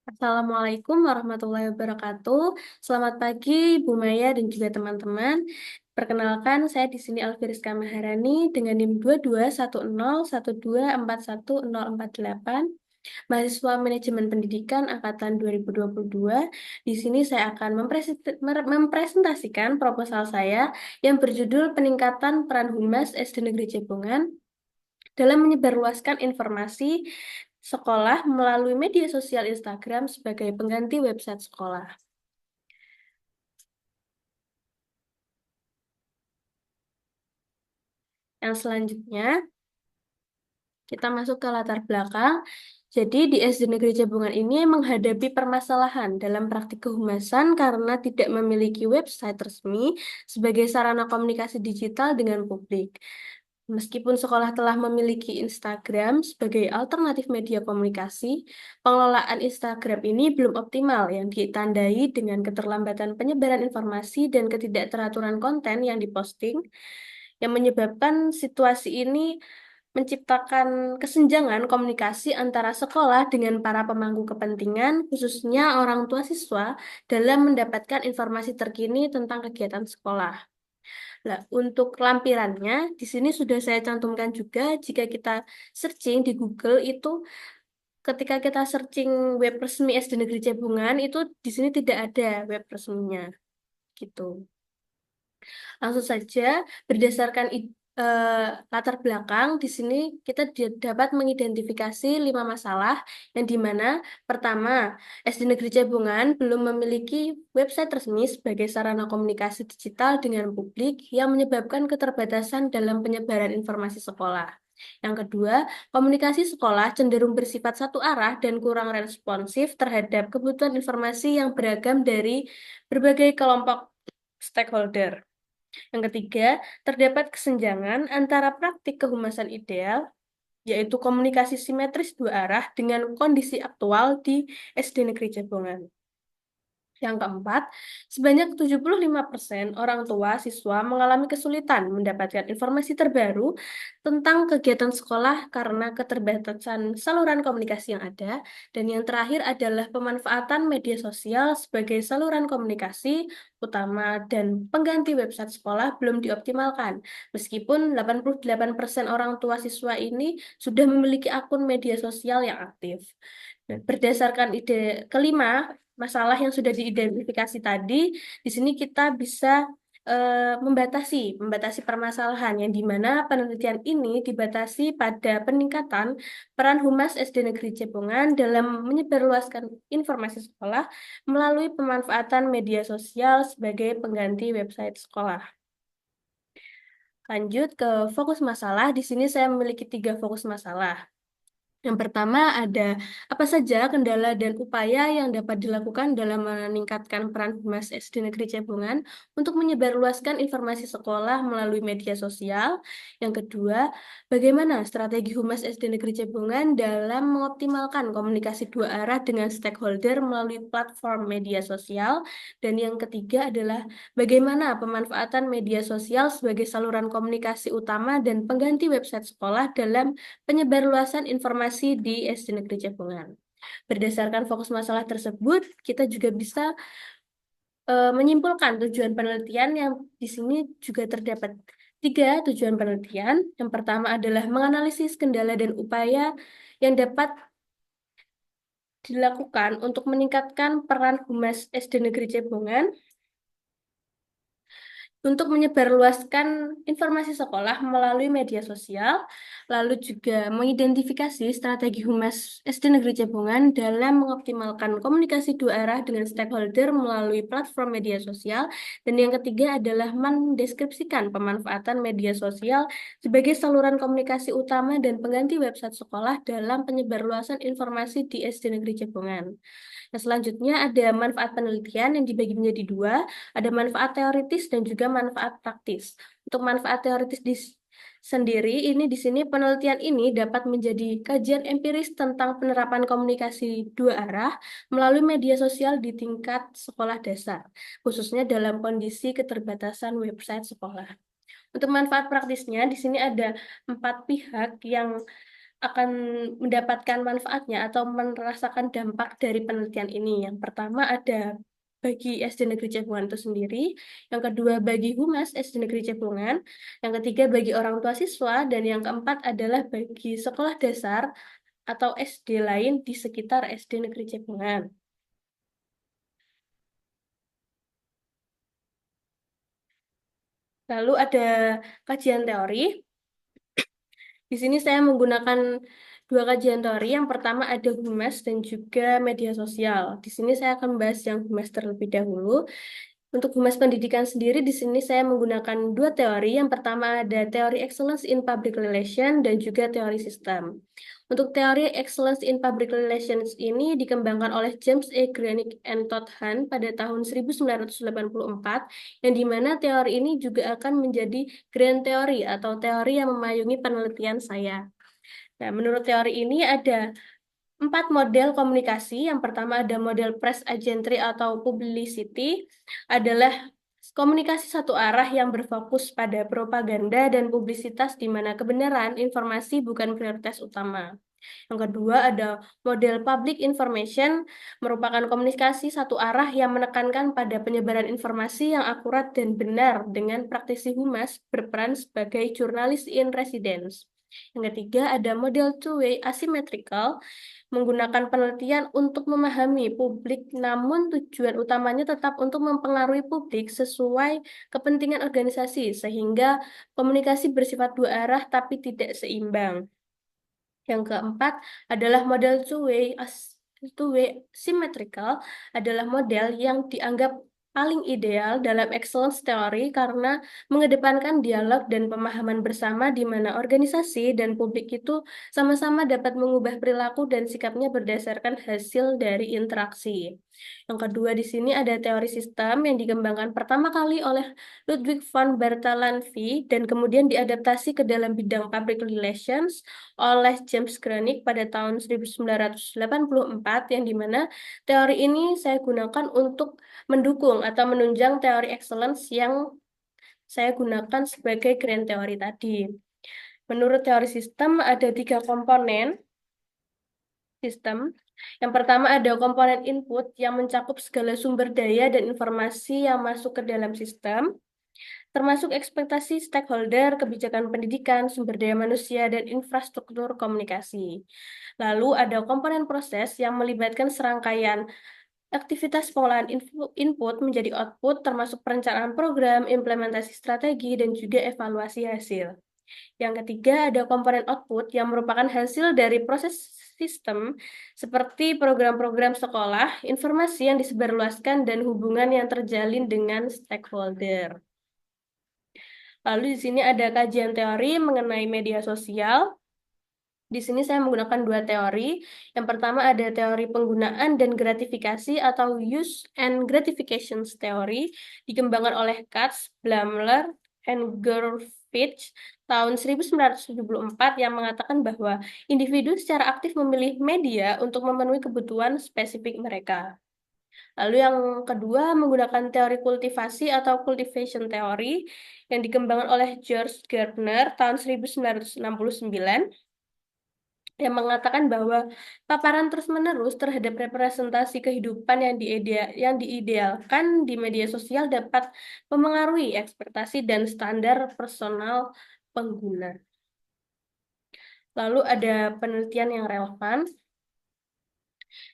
Assalamualaikum warahmatullahi wabarakatuh. Selamat pagi, Bu Maya dan juga teman-teman. Perkenalkan, saya di sini Alfiriska Maharani dengan NIM 221012414048, mahasiswa Manajemen Pendidikan angkatan 2022. Di sini saya akan mempresentasikan proposal saya yang berjudul Peningkatan Peran Humas SD Negeri Cebongan dalam menyebarluaskan informasi sekolah melalui media sosial Instagram sebagai pengganti website sekolah. Yang selanjutnya, kita masuk ke latar belakang. Jadi di SD Negeri Jabungan ini menghadapi permasalahan dalam praktik kehumasan karena tidak memiliki website resmi sebagai sarana komunikasi digital dengan publik. Meskipun sekolah telah memiliki Instagram sebagai alternatif media komunikasi, pengelolaan Instagram ini belum optimal yang ditandai dengan keterlambatan penyebaran informasi dan ketidakteraturan konten yang diposting, yang menyebabkan situasi ini menciptakan kesenjangan komunikasi antara sekolah dengan para pemangku kepentingan, khususnya orang tua siswa, dalam mendapatkan informasi terkini tentang kegiatan sekolah. Nah, untuk lampirannya, di sini sudah saya cantumkan juga jika kita searching di Google itu ketika kita searching web resmi SD Negeri Cebungan itu di sini tidak ada web resminya gitu. Langsung saja berdasarkan latar belakang di sini kita dapat mengidentifikasi 5 masalah yang dimana pertama SD Negeri Cebungan belum memiliki website resmi sebagai sarana komunikasi digital dengan publik yang menyebabkan keterbatasan dalam penyebaran informasi sekolah. Yang kedua, komunikasi sekolah cenderung bersifat satu arah dan kurang responsif terhadap kebutuhan informasi yang beragam dari berbagai kelompok stakeholder. Yang ketiga, terdapat kesenjangan antara praktik kehumasan ideal, yaitu komunikasi simetris dua arah dengan kondisi aktual di SD Negeri Jabongan. Yang keempat, sebanyak 75% orang tua siswa mengalami kesulitan mendapatkan informasi terbaru tentang kegiatan sekolah karena keterbatasan saluran komunikasi yang ada. Dan yang terakhir adalah pemanfaatan media sosial sebagai saluran komunikasi utama dan pengganti website sekolah belum dioptimalkan. Meskipun 88% orang tua siswa ini sudah memiliki akun media sosial yang aktif. Dan berdasarkan ide kelima, masalah yang sudah diidentifikasi tadi, di sini kita bisa membatasi permasalahan yang di mana penelitian ini dibatasi pada peningkatan peran Humas SD Negeri Cepongan dalam menyebarluaskan informasi sekolah melalui pemanfaatan media sosial sebagai pengganti website sekolah. Lanjut ke fokus masalah, di sini saya memiliki 3 fokus masalah. Yang pertama ada apa saja kendala dan upaya yang dapat dilakukan dalam meningkatkan peran Humas SD Negeri Cebongan untuk menyebarluaskan informasi sekolah melalui media sosial. Yang kedua, bagaimana strategi Humas SD Negeri Cebongan dalam mengoptimalkan komunikasi dua arah dengan stakeholder melalui platform media sosial. Dan yang ketiga adalah bagaimana pemanfaatan media sosial sebagai saluran komunikasi utama dan pengganti website sekolah dalam penyebarluasan informasi di SD Negeri Cebongan. Berdasarkan fokus masalah tersebut, kita juga bisa menyimpulkan tujuan penelitian yang di sini juga terdapat 3 tujuan penelitian. Yang pertama adalah menganalisis kendala dan upaya yang dapat dilakukan untuk meningkatkan peran Humas SD Negeri Cebongan untuk menyebarluaskan informasi sekolah melalui media sosial, lalu juga mengidentifikasi strategi Humas SD Negeri Cebongan dalam mengoptimalkan komunikasi dua arah dengan stakeholder melalui platform media sosial, dan yang ketiga adalah mendeskripsikan pemanfaatan media sosial sebagai saluran komunikasi utama dan pengganti website sekolah dalam penyebarluasan informasi di SD Negeri Cebongan. Nah, selanjutnya ada manfaat penelitian yang dibagi menjadi 2, ada manfaat teoritis dan juga manfaat praktis. Untuk manfaat teoritis sendiri, ini di sini penelitian ini dapat menjadi kajian empiris tentang penerapan komunikasi dua arah melalui media sosial di tingkat sekolah dasar, khususnya dalam kondisi keterbatasan website sekolah. Untuk manfaat praktisnya, di sini ada 4 pihak yang akan mendapatkan manfaatnya atau merasakan dampak dari penelitian ini. Yang pertama ada bagi SD Negeri Cepungan itu sendiri, yang kedua bagi Humas SD Negeri Cepungan, yang ketiga bagi orang tua siswa, dan yang keempat adalah bagi sekolah dasar atau SD lain di sekitar SD Negeri Cepungan. Lalu ada kajian teori. Di sini saya menggunakan dua kajian teori. Yang pertama ada humas dan juga media sosial. Di sini saya akan membahas yang humas terlebih dahulu. Untuk humas pendidikan sendiri, di sini saya menggunakan dua teori. Yang pertama ada teori excellence in public relation dan juga teori sistem. Untuk teori excellence in public relations ini dikembangkan oleh James A. Granick and Todd Hahn pada tahun 1984, yang dimana teori ini juga akan menjadi grand theory atau teori yang memayungi penelitian saya. Nah, menurut teori ini ada empat model komunikasi. Yang pertama ada model press agentry atau publicity, adalah komunikasi satu arah yang berfokus pada propaganda dan publisitas di mana kebenaran informasi bukan prioritas utama. Yang kedua ada model public information, merupakan komunikasi satu arah yang menekankan pada penyebaran informasi yang akurat dan benar dengan praktisi humas berperan sebagai jurnalis in residence. Yang ketiga ada model two-way asymmetrical, menggunakan penelitian untuk memahami publik, namun tujuan utamanya tetap untuk mempengaruhi publik sesuai kepentingan organisasi, sehingga komunikasi bersifat dua arah tapi tidak seimbang. Yang keempat adalah model two-way symmetrical, adalah model yang dianggap paling ideal dalam excellence teori karena mengedepankan dialog dan pemahaman bersama di mana organisasi dan publik itu sama-sama dapat mengubah perilaku dan sikapnya berdasarkan hasil dari interaksi. Yang kedua di sini ada teori sistem yang dikembangkan pertama kali oleh Ludwig von Bertalanffy dan kemudian diadaptasi ke dalam bidang public relations oleh James Granick pada tahun 1984, yang dimana teori ini saya gunakan untuk mendukung atau menunjang teori excellence yang saya gunakan sebagai grand teori tadi. Menurut teori sistem ada tiga komponen sistem. Yang pertama ada komponen input yang mencakup segala sumber daya dan informasi yang masuk ke dalam sistem, termasuk ekspektasi stakeholder, kebijakan pendidikan, sumber daya manusia, dan infrastruktur komunikasi. Lalu ada komponen proses yang melibatkan serangkaian aktivitas pengolahan input menjadi output, termasuk perencanaan program, implementasi strategi, dan juga evaluasi hasil. Yang ketiga ada komponen output yang merupakan hasil dari proses sistem, seperti program-program sekolah, informasi yang disebarluaskan, dan hubungan yang terjalin dengan stakeholder. Lalu di sini ada kajian teori mengenai media sosial. Di sini saya menggunakan dua teori. Yang pertama ada teori penggunaan dan gratifikasi atau use and gratifications theory, dikembangkan oleh Katz, Blamler, and Gerfitch tahun 1974, yang mengatakan bahwa individu secara aktif memilih media untuk memenuhi kebutuhan spesifik mereka. Lalu yang kedua menggunakan teori kultivasi atau cultivation theory yang dikembangkan oleh George Gardner tahun 1969, yang mengatakan bahwa paparan terus-menerus terhadap representasi kehidupan yang diidealkan di media sosial dapat memengaruhi ekspektasi dan standar personal pengguna. Lalu ada penelitian yang relevan.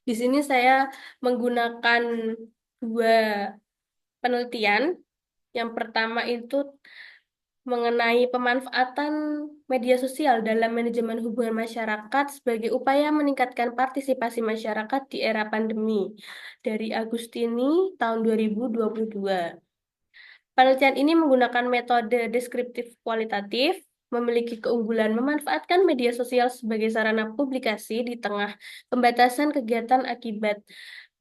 Di sini saya menggunakan dua penelitian. Yang pertama itu mengenai pemanfaatan media sosial dalam manajemen hubungan masyarakat sebagai upaya meningkatkan partisipasi masyarakat di era pandemi, dari Agustini tahun 2022. Penelitian ini menggunakan metode deskriptif kualitatif, memiliki keunggulan memanfaatkan media sosial sebagai sarana publikasi di tengah pembatasan kegiatan akibat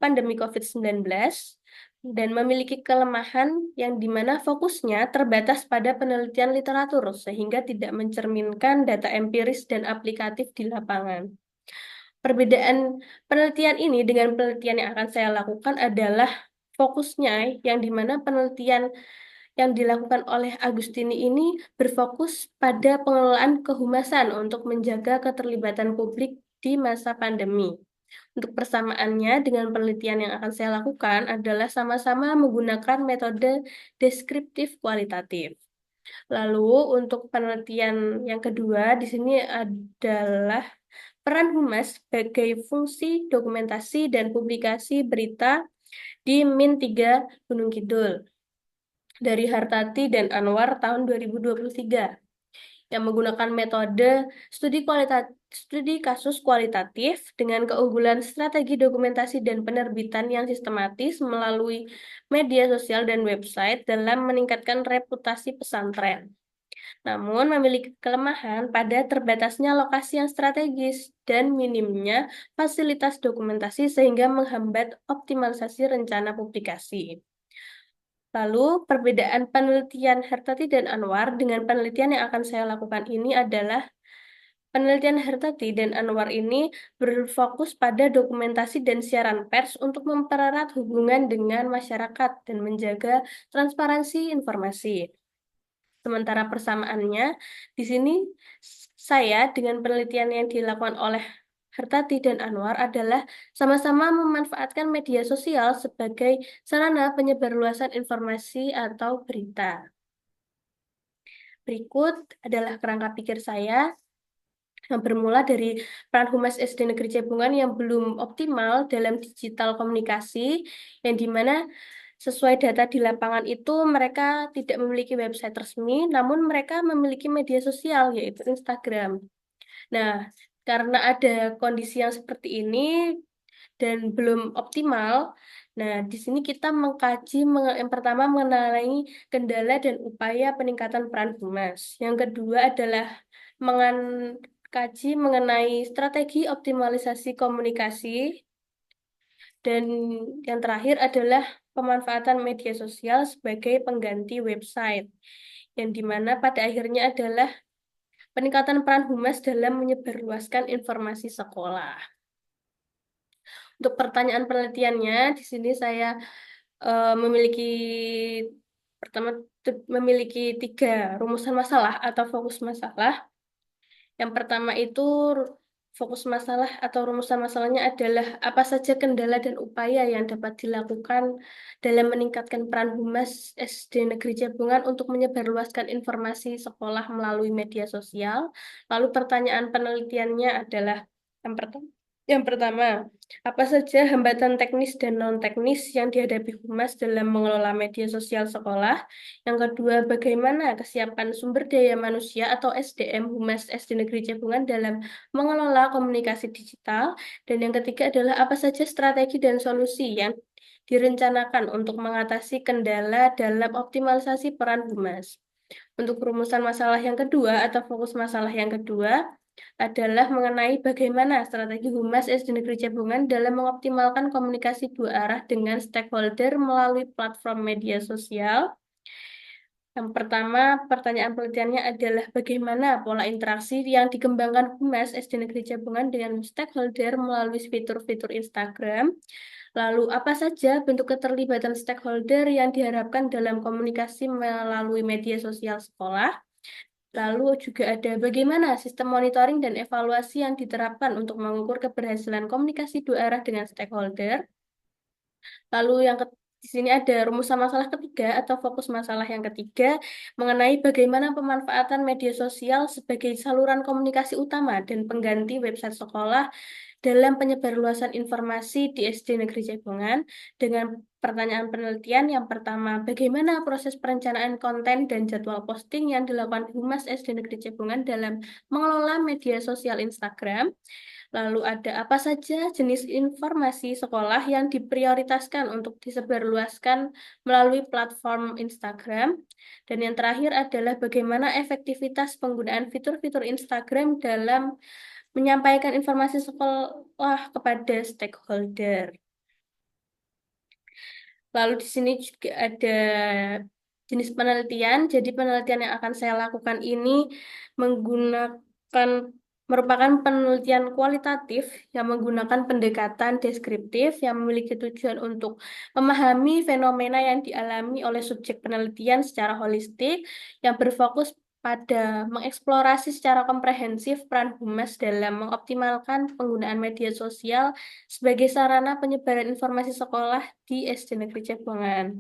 pandemi COVID-19, dan memiliki kelemahan yang dimana fokusnya terbatas pada penelitian literatur sehingga tidak mencerminkan data empiris dan aplikatif di lapangan. Perbedaan penelitian ini dengan penelitian yang akan saya lakukan adalah fokusnya, yang dimana penelitian yang dilakukan oleh Agustini ini berfokus pada pengelolaan kehumasan untuk menjaga keterlibatan publik di masa pandemi. Untuk persamaannya dengan penelitian yang akan saya lakukan adalah sama-sama menggunakan metode deskriptif kualitatif. Lalu untuk penelitian yang kedua di sini adalah peran humas sebagai fungsi dokumentasi dan publikasi berita di Min 3 Gunung Kidul dari Hartati dan Anwar tahun 2023 yang menggunakan metode studi kasus kualitatif dengan keunggulan strategi dokumentasi dan penerbitan yang sistematis melalui media sosial dan website dalam meningkatkan reputasi pesantren. Namun memiliki kelemahan pada terbatasnya lokasi yang strategis dan minimnya fasilitas dokumentasi sehingga menghambat optimalisasi rencana publikasi. Lalu, perbedaan penelitian Hartati dan Anwar dengan penelitian yang akan saya lakukan ini adalah penelitian Hartati dan Anwar ini berfokus pada dokumentasi dan siaran pers untuk mempererat hubungan dengan masyarakat dan menjaga transparansi informasi. Sementara persamaannya, di sini saya dengan penelitian yang dilakukan oleh Hartati dan Anwar adalah sama-sama memanfaatkan media sosial sebagai sarana penyebarluasan informasi atau berita. Berikut adalah kerangka pikir saya yang bermula dari peran Humas SD Negeri Cebungan yang belum optimal dalam digital komunikasi, yang dimana sesuai data di lapangan itu mereka tidak memiliki website resmi, namun mereka memiliki media sosial yaitu Instagram. Nah, karena ada kondisi yang seperti ini dan belum optimal, nah di sini kita mengkaji yang pertama mengenai kendala dan upaya peningkatan peran humas. Yang kedua adalah mengkaji mengenai strategi optimalisasi komunikasi, dan yang terakhir adalah pemanfaatan media sosial sebagai pengganti website, yang dimana pada akhirnya adalah peningkatan peran humas dalam menyebarluaskan informasi sekolah. Untuk pertanyaan penelitiannya, di sini saya memiliki pertama memiliki 3 rumusan masalah atau fokus masalah. Yang pertama itu fokus masalah atau rumusan masalahnya adalah apa saja kendala dan upaya yang dapat dilakukan dalam meningkatkan peran humas SD Negeri Cebungan untuk menyebarluaskan informasi sekolah melalui media sosial. Lalu pertanyaan penelitiannya adalah yang pertama. Yang pertama, apa saja hambatan teknis dan non-teknis yang dihadapi humas dalam mengelola media sosial sekolah? Yang kedua, bagaimana kesiapan sumber daya manusia atau SDM Humas SD Negeri Cebungan dalam mengelola komunikasi digital? Dan yang ketiga adalah apa saja strategi dan solusi yang direncanakan untuk mengatasi kendala dalam optimalisasi peran Humas? Untuk rumusan masalah yang kedua atau fokus masalah yang kedua adalah mengenai bagaimana strategi Humas SD Negeri Cebungan dalam mengoptimalkan komunikasi dua arah dengan stakeholder melalui platform media sosial. Yang pertama, pertanyaan penelitiannya adalah bagaimana pola interaksi yang dikembangkan Humas SD Negeri Cebungan dengan stakeholder melalui fitur-fitur Instagram. Lalu, apa saja bentuk keterlibatan stakeholder yang diharapkan dalam komunikasi melalui media sosial sekolah? Lalu juga ada bagaimana sistem monitoring dan evaluasi yang diterapkan untuk mengukur keberhasilan komunikasi dua arah dengan stakeholder. Lalu di sini ada rumusan masalah ketiga atau fokus masalah yang ketiga mengenai bagaimana pemanfaatan media sosial sebagai saluran komunikasi utama dan pengganti website sekolah dalam penyebarluasan informasi di SD Negeri Cebongan dengan pertanyaan penelitian yang pertama, bagaimana proses perencanaan konten dan jadwal posting yang dilakukan Humas SD Negeri Cebongan dalam mengelola media sosial Instagram? Lalu ada apa saja jenis informasi sekolah yang diprioritaskan untuk disebarluaskan melalui platform Instagram? Dan yang terakhir adalah bagaimana efektivitas penggunaan fitur-fitur Instagram dalam menyampaikan informasi sekolah kepada stakeholder. Lalu di sini juga ada jenis penelitian. Jadi penelitian yang akan saya lakukan ini menggunakan merupakan penelitian kualitatif yang menggunakan pendekatan deskriptif yang memiliki tujuan untuk memahami fenomena yang dialami oleh subjek penelitian secara holistik yang berfokus pada mengeksplorasi secara komprehensif peran humas dalam mengoptimalkan penggunaan media sosial sebagai sarana penyebaran informasi sekolah di SD Negeri Cepongan.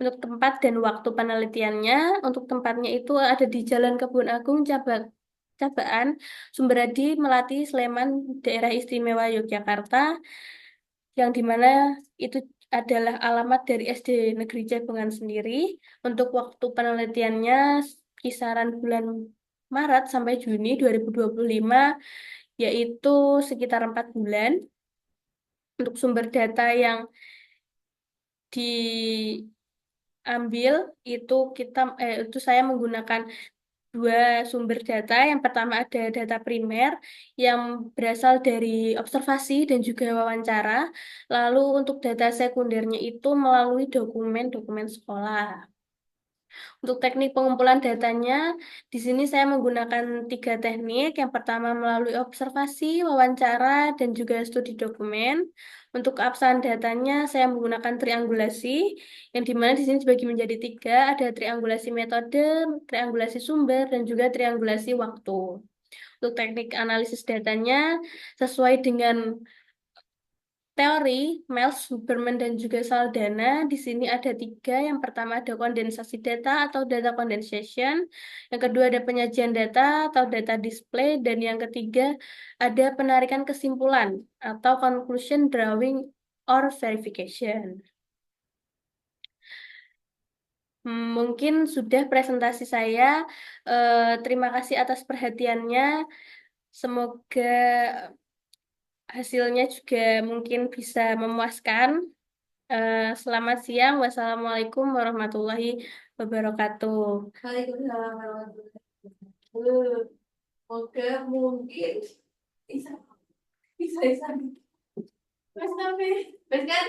Untuk tempat dan waktu penelitiannya, untuk tempatnya itu ada di Jalan Kebun Agung, Cabaan, Sumberadi, Melati, Sleman, Daerah Istimewa Yogyakarta, yang dimana itu adalah alamat dari SD Negeri Cepongan sendiri. Untuk waktu penelitiannya kisaran bulan Maret sampai Juni 2025, yaitu sekitar 4 bulan. Untuk sumber data yang diambil itu saya menggunakan dua sumber data. Yang pertama ada data primer yang berasal dari observasi dan juga wawancara. Lalu untuk data sekundernya itu melalui dokumen-dokumen sekolah. Untuk teknik pengumpulan datanya, di sini saya menggunakan 3 teknik. Yang pertama melalui observasi, wawancara, dan juga studi dokumen. Untuk keabsahan datanya, saya menggunakan triangulasi, yang dimana di sini dibagi menjadi 3, ada triangulasi metode, triangulasi sumber, dan juga triangulasi waktu. Untuk teknik analisis datanya, sesuai dengan teori Miles, Huberman, dan juga Saldana, di sini ada 3. Yang pertama ada kondensasi data atau data condensation. Yang kedua ada penyajian data atau data display. Dan yang ketiga ada penarikan kesimpulan atau conclusion drawing or verification. Mungkin sudah presentasi saya. Terima kasih atas perhatiannya. Semoga hasilnya juga mungkin bisa memuaskan. Selamat siang. Wassalamualaikum warahmatullahi wabarakatuh. Waalaikumsalam warahmatullahi wabarakatuh. Oke, mungkin bisa bisa bisa. Mas tapi, mas kan